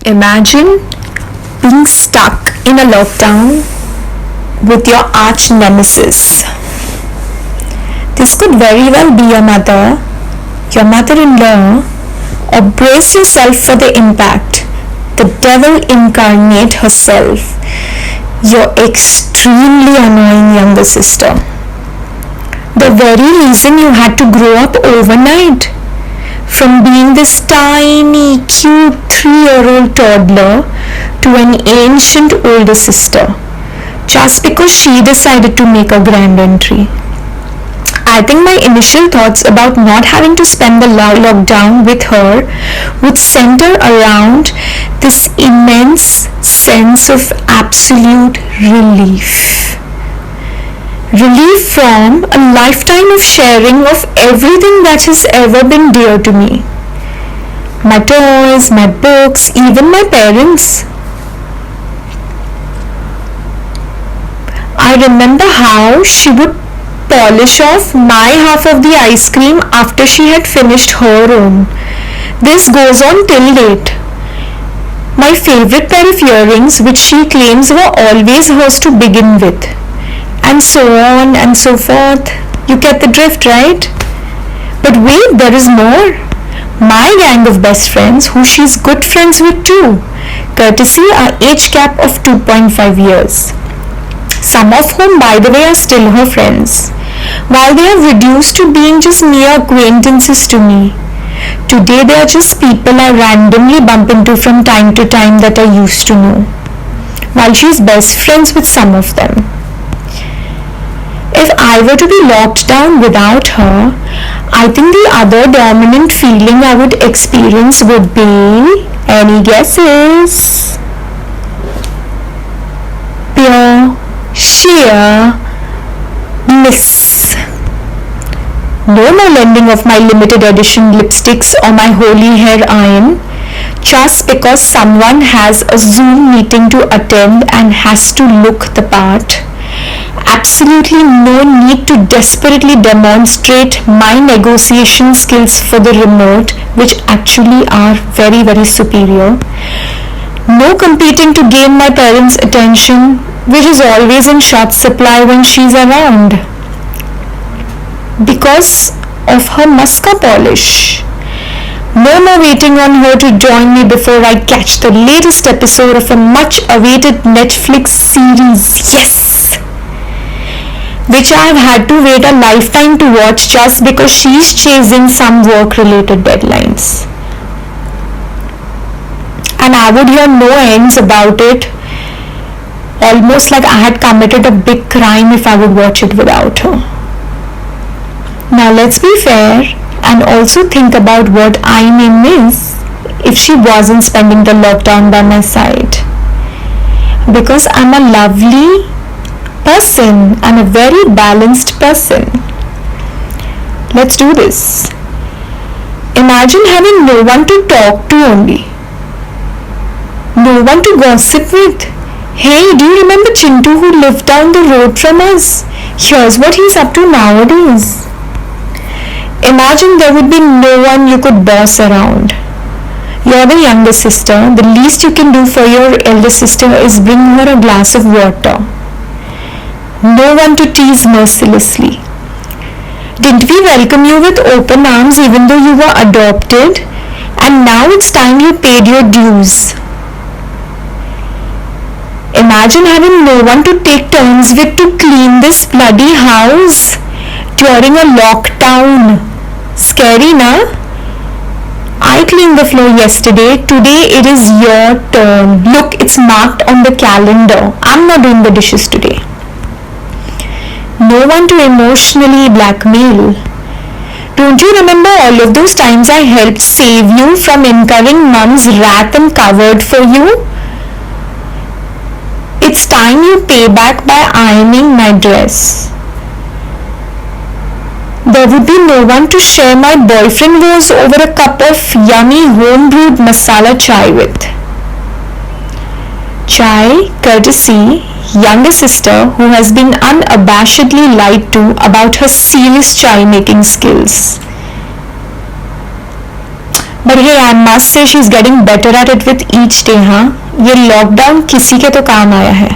Imagine being stuck in a lockdown with your arch nemesis. This could very well be your mother-in-law, or brace yourself for the impact, the devil incarnate herself, your extremely annoying younger sister. The very reason you had to grow up overnight. From being this tiny, cute 3-year-old toddler to an ancient older sister, just because she decided to make a grand entry. I think my initial thoughts about not having to spend the lockdown with her would center around this immense sense of absolute relief. Relief from a lifetime of sharing of everything that has ever been dear to me. My toys, my books, even my parents. I remember how she would polish off my half of the ice cream after she had finished her own. This goes on till date. My favorite pair of earrings, which she claims were always hers to begin with. And so on and so forth. You get the drift, right? But wait, there is more. My gang of best friends, who she's good friends with too, courtesy our age gap of 2.5 years. Some of whom, by the way, are still her friends, while they have reduced to being just mere acquaintances to me. Today they are just people I randomly bump into from time to time that I used to know, while she's best friends with some of them. If I were to be locked down without her, I think the other dominant feeling I would experience would be, any guesses? Pure, sheer bliss. No more lending of my limited edition lipsticks or my holy hair iron just because someone has a Zoom meeting to attend and has to look the part. Absolutely no need to desperately demonstrate my negotiation skills for the remote, which actually are very, very superior. No competing to gain my parents' attention, which is always in short supply when she's around. Because of her mascara polish. No more waiting on her to join me before I catch the latest episode of a much-awaited Netflix series. Yes! Which I have had to wait a lifetime to watch just because she's chasing some work-related deadlines. And I would hear no ends about it, almost like I had committed a big crime if I would watch it without her. Now let's be fair and also think about what I may miss if she wasn't spending the lockdown by my side. Because I'm a lovely person and a very balanced person. Let's do this. Imagine having no one to talk to only. No one to gossip with. Hey, do you remember Chintu who lived down the road from us? Here's what he's up to nowadays. Imagine there would be no one you could boss around. You're the younger sister. The least you can do for your elder sister is bring her a glass of water. No one to tease mercilessly. Didn't we welcome you with open arms even though you were adopted? And now it's time you paid your dues. Imagine having no one to take turns with to clean this bloody house during a lockdown. Scary, na? I cleaned the floor yesterday. Today it is your turn. Look, it's marked on the calendar. I'm not doing the dishes today. No one to emotionally blackmail. Don't you remember all of those times I helped save you from incurring mom's wrath and covered for you? It's time you pay back by ironing my dress. There would be no one to share my boyfriend woes over a cup of yummy home-brewed masala chai with. Chai, courtesy, younger sister who has been unabashedly lied to about her serious chai making skills. But hey, I must say she's getting better at it with each day, हाँ? ये lockdown किसी के तो काम आया है.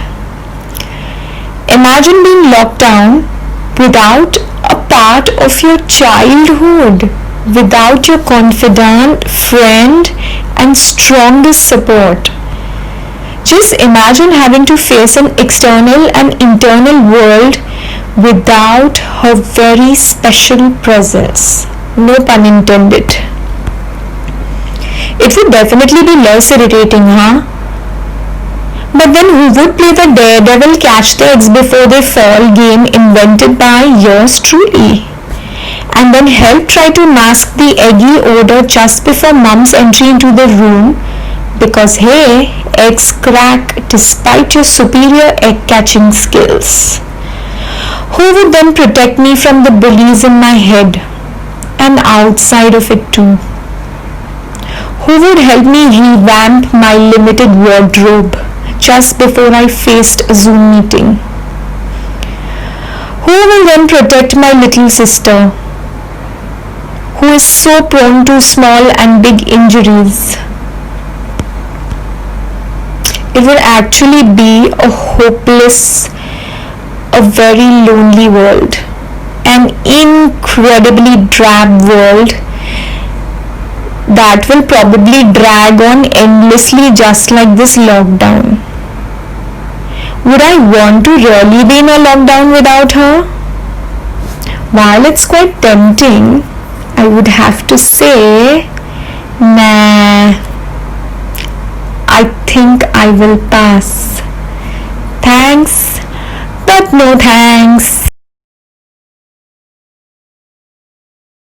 Imagine being locked down without a part of your childhood, without your confidant, friend, and strongest support. Just imagine having to face an external and internal world without her very special presence. No pun intended. It would definitely be less irritating, huh? But then who would play the daredevil catch the eggs before they fall game invented by yours truly? And then help try to mask the eggy odor just before mom's entry into the room because hey, eggs crack despite your superior egg catching skills. Who would then protect me from the bullies in my head and outside of it too? Who would help me revamp my limited wardrobe just before I faced a Zoom meeting? Who will then protect my little sister, who is so prone to small and big injuries? It would actually be a hopeless, a very lonely world, an incredibly drab world that will probably drag on endlessly just like this lockdown. Would I want to really be in a lockdown without her? While it's quite tempting, I would have to say, nah, I think I will pass. Thanks, but no thanks.